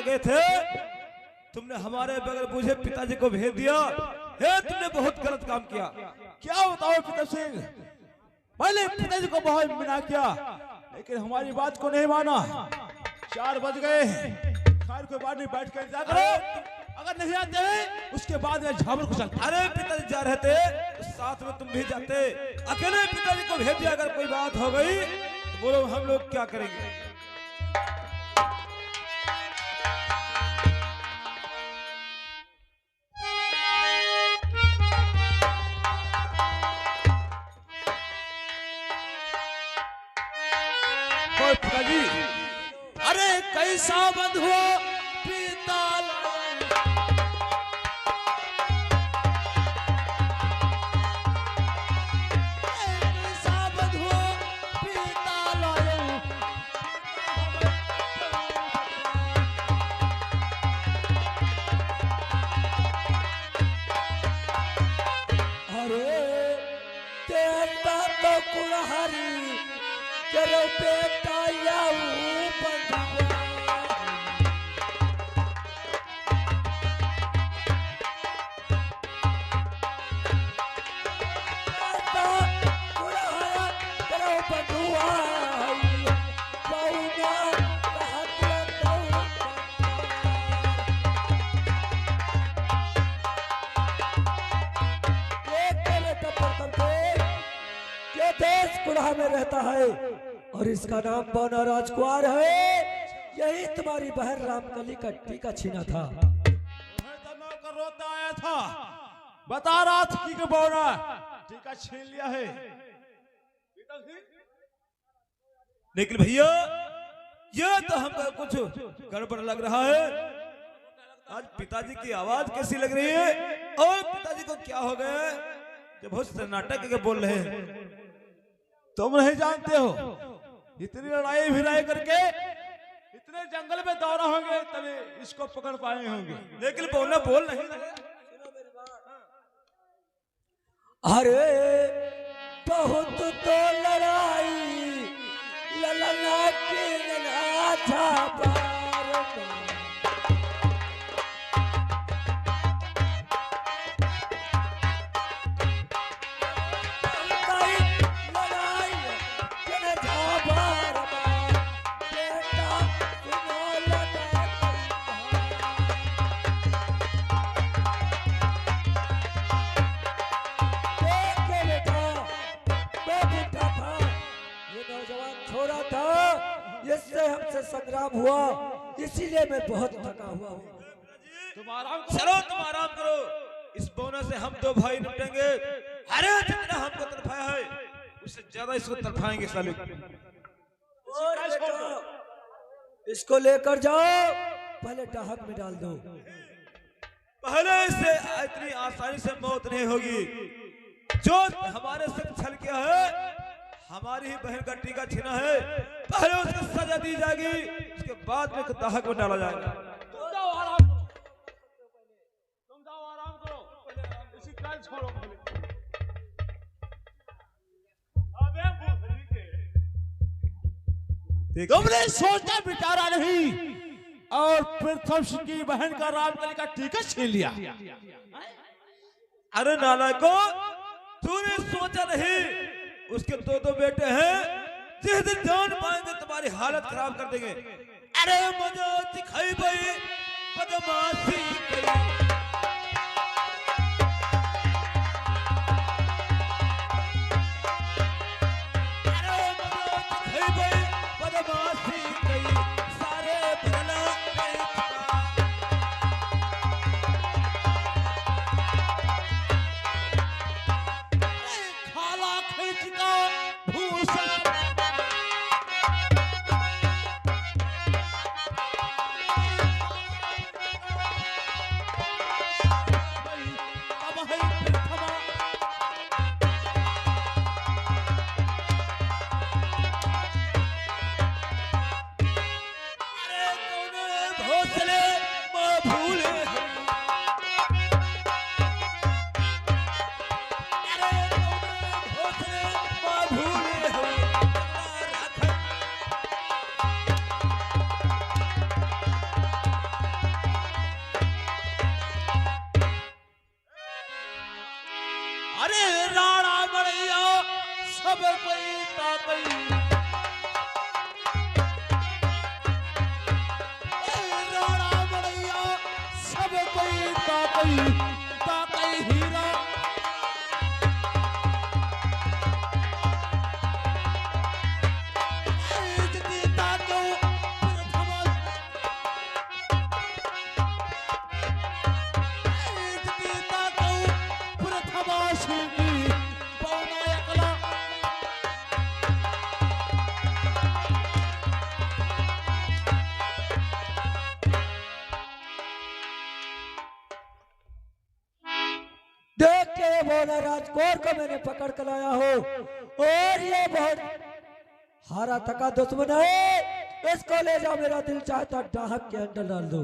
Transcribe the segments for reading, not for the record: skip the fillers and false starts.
गए थे, तुमने हमारे बगैर बूझे पिताजी को भेज दिया। हे तुमने बहुत गलत काम किया। क्या बताओ पिता सिंह, पहले पिताजी को बहुत मना किया लेकिन हमारी बात को नहीं माना। 4 बज गए, खैर कोई बात नहीं, बैठ कर इंतजार करो। अगर नहीं आते हैं उसके बाद में झामर को चलता। अरे पिताजी जा रहे थे तो साथ में तुम भी जाते। अकेले पिताजी को भेज दिया, अगर कोई बात हो गई तो बोलो हम लोग क्या करेंगे। पिताजी, अरे कैसा बंद हुआ पीताल, कैसा बंद हुआ पीताल। अरे तेरा तो कुल्हाड़ी तेरे बेटा में रहता है और इसका नाम बौना राजकुमार है। यही तुम्हारी बहन रामकली का टीका छीना था। रोता आया था, बता रहा था कि बौना टीका छीन लिया है। लेकिन भैया ये तो हमको कुछ गड़बड़ लग रहा है। आज पिताजी की आवाज कैसी लग रही है और पिताजी को क्या हो गया जब बहुत नाटक के बोल रहे हैं। तुम नहीं जानते हो, इतनी लड़ाई भिड़ाई करके इतने जंगल में दौड़ा होंगे तभी इसको पकड़ पाए होंगे। लेकिन बोलना बोल नहीं रहे। अरे बहुत तो लड़ाई ललना की था संग्राम हुआ, इसीलिए मैं बहुत थका हुआ हूँ। तुम आराम करो। इस बोनस से हम 2 भाई निपटेंगे। अरे जितना हमको तड़पाया है उससे ज्यादा इसको तड़पाएंगे साले। इसको लेकर जाओ, पहले डाहक में डाल दो। पहले इससे इतनी आसानी से मौत नहीं होगी। जो हमारे साथ छल किया है, हमारी ही बहन का टीका छीना है, पहले उसको सजा दी जाएगी, उसके बाद में दाहक में डाला जाएगा। तुम जाओ आराम करो, इसी काल छोड़ो। तुमने सोचा बिचारा नहीं और प्रथम की बहन का रामकली का टीका छीन लिया। अरे नालायको, तूने सोचा नहीं उसके 2 बेटे हैं, जिस दिन जान पाएंगे तुम्हारी हालत खराब कर देंगे। अरे मजा दिखाई भाई बदमाशी अरे राणा मड़ैया सब कोई ताकई राणा मड़ैया सब कोई ताकई ताकई हीरा देख के बोला राजकोर को मैंने पकड़ कर लाया हो और ये बहुत हारा थका दुश्मन है, इसको ले जाओ, मेरा दिल चाहता डाहक के अंदर डाल दो।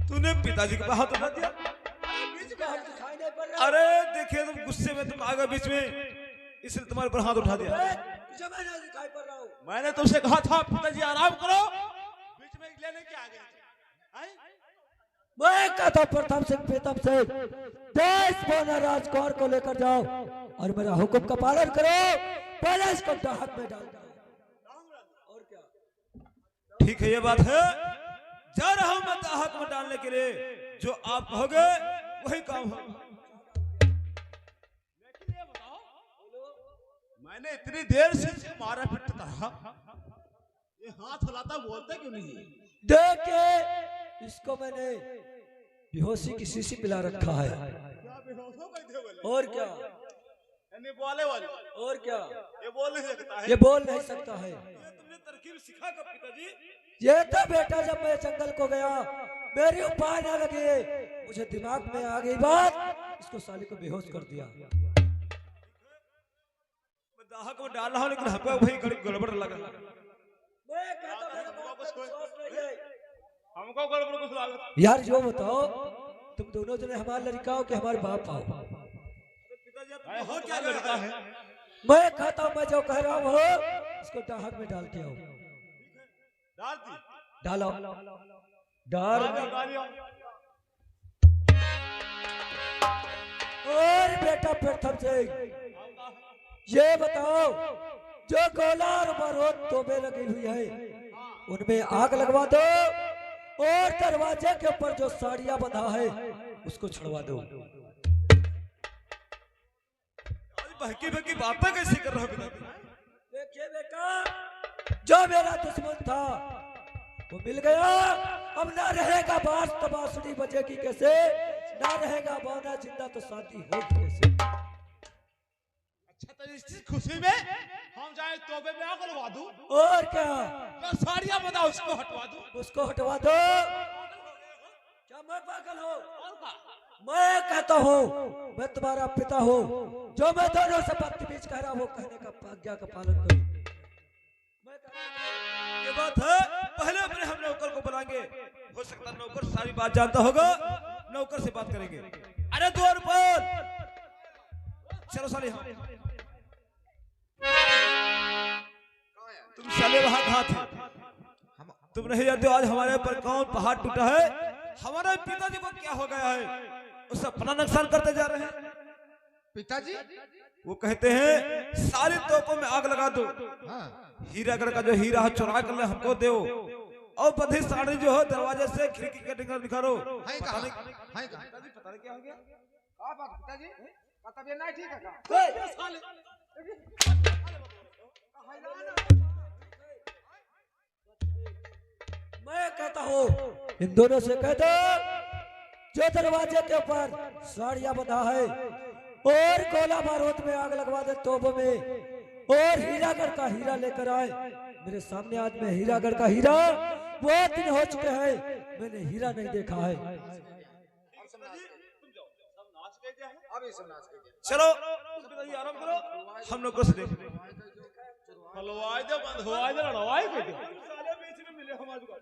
तूने पिताजी के हाथ उठा दिया। अरे देखिए तुम गुस्से में तुम आ गए बीच में, इसलिए तुम्हारे ऊपर हाथ उठा दिया। मैंने तुमसे कहा था पिताजी आराम करो, बीच में लेने के आ गए। मैं कहता हूं प्रथम सिंह प्रीतम से 10 बोना राजकुमार को लेकर जाओ और मेरा हुक्म का पालन करो, पहले इसको डाहक में डाल दो। और क्या ठीक है, ये बात है। जा रहा हूं मैं दाहक में डालने के लिए, जो आप कहोगे वही काम होगा। मैंने इतनी देर से इसे मारा पिटता रहा, ये हाथ हिलाता बोलता क्यों नहीं है? देखिए इसको मैंने बेहोशी की शीशी पिला रखा है। क्या बेहोश हो गए थे बोले? और क्या यानी बोले वाले और क्या ये बोल नहीं सकता है। ये बोल नहीं सकता है। ये तुमने तरकीब सिखा कब पिताजी? ये तो बेटा जब मैं जंगल को गया मेरी उपाय ना लगे, मुझे दिमाग में आ गई बात, इसको साली को बेहोश कर दिया। मैं दाहक में डाल रहा हूं लेकिन हमको वही गड़बड़ लगा। मैं कहता मेरा बात पर विश्वास नहीं है। हमको गड़बड़ कुछ लागत। यार जो बताओ तुम दोनों जने हमारे लड़का हो कि हमारे बाप आओ? पिताजी आप हो क्या करता है? मैं कहता हूँ मैं जो कह रहा हूँ इसको डाहक में डाल के आओ। डाल दी डालो डाल और बेटा प्रथम से ये बताओ जो गोला और बारूद तोबे लगी हुई है उनमें आग लगवा दो और दरवाजे के ऊपर जो साड़ियां बंधा है उसको छुड़वा दो। बहकी बहकी बातें कैसे कर रहे हो पिताजी? देखिए बेटा जो मेरा दुश्मन था वो मिल गया, अब ना रहेगा बांस तो बांसुरी बजेगी कैसे, ना रहेगा बौना जिंदा तो शादी होगी कैसे। अच्छा तो इस खुशी में हम जाए तोबे में आग लगा दूं और क्या तो साड़ियां बता उसको हटवा दूं। उसको हटवा दो। क्या मैं पागल हूँ? मैं कहता हूँ मैं तुम्हारा पिता हूँ, जो मैं दोनों से बदतमीज कह रहा हूँ वो कहने का आज्ञा का पालन करो। ये बात है, पहले अपने हम नौकर को बुलाएंगे, हो सकता है नौकर सारी बात जानता होगा, नौकर से बात करेंगे। अरे द्वार पर चलो साले, तुम साले वहां कहाँ थे? तुम नहीं जानते आज हमारे पर कौन पहाड़ टूटा है? हमारे पिताजी को क्या हो गया है? उससे अपना नुकसान करते जा रहे हैं। पिताजी वो कहते हैं सारी तोपों में आग लगा दो, हीरागढ़ का जो हीरा है चुरा कर ले हमको दो, और बधी साड़ी जो है दरवाजे से खिड़की के टिकर निकालो। पता नहीं क्या हो गया? पिताजी तबियत नहीं ठीक है मैं कहता हूँ इन दोनों से कह दो जो दरवाजे के ऊपर साड़ियां बंधा है और गोला बारूद में आग लगवा दे तोबों में, और हीरागढ़ का हीरा लेकर आए मेरे सामने। आज मैं हीरागढ़ का हीरा बहुत दिन हो चुके हैं मैंने हीरा नहीं देखा है। चलो पिताजी आराम करो, हम लोग को से देख हलवाई दे बंद हवाई दे लड़वाई के दे साले बीच में मिले हमारे को।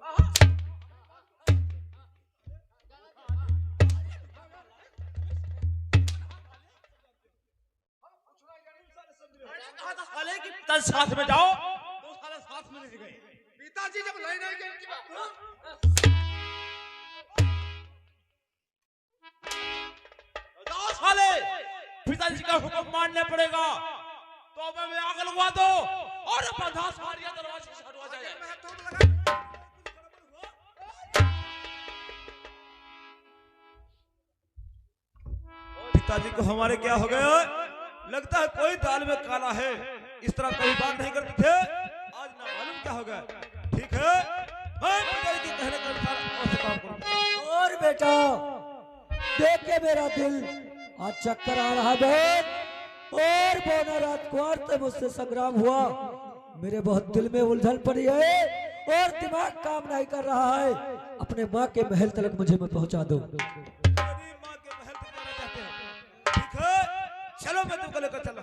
कहा था साले कि पिताजी साथ में जाओ, तो साले साथ में नहीं गए। पिताजी जब लड़ने गए उनकी बात जाओ साले, पिताजी का हुक्म मानना पड़ेगा। तो मैं आग लगवा दो और बंधा सारिया दरवाजे से हटवा जाए। पिताजी को हमारे क्या हो गया? लगता है कोई दाल में काला है। इस तरह कभी बात नहीं करते थे, आज ना मालूम क्या हो गया। ठीक है, मैं पिताजी के कहने के अनुसार ऐसे काम करूंगा। और बेटा देख के मेरा दिल आज चक्कर आ रहा बहन। और बोना राजकुमार से मुझसे संग्राम हुआ, मेरे बहुत दिल में उलझन पड़ी है और दिमाग काम नहीं कर रहा है। अपने माँ के महल तक मुझे मत पहुँचा दो। मेरी माँ के महल तक जाना चाहते हो? ठीक है, चलो मैं तुमको लेकर चला।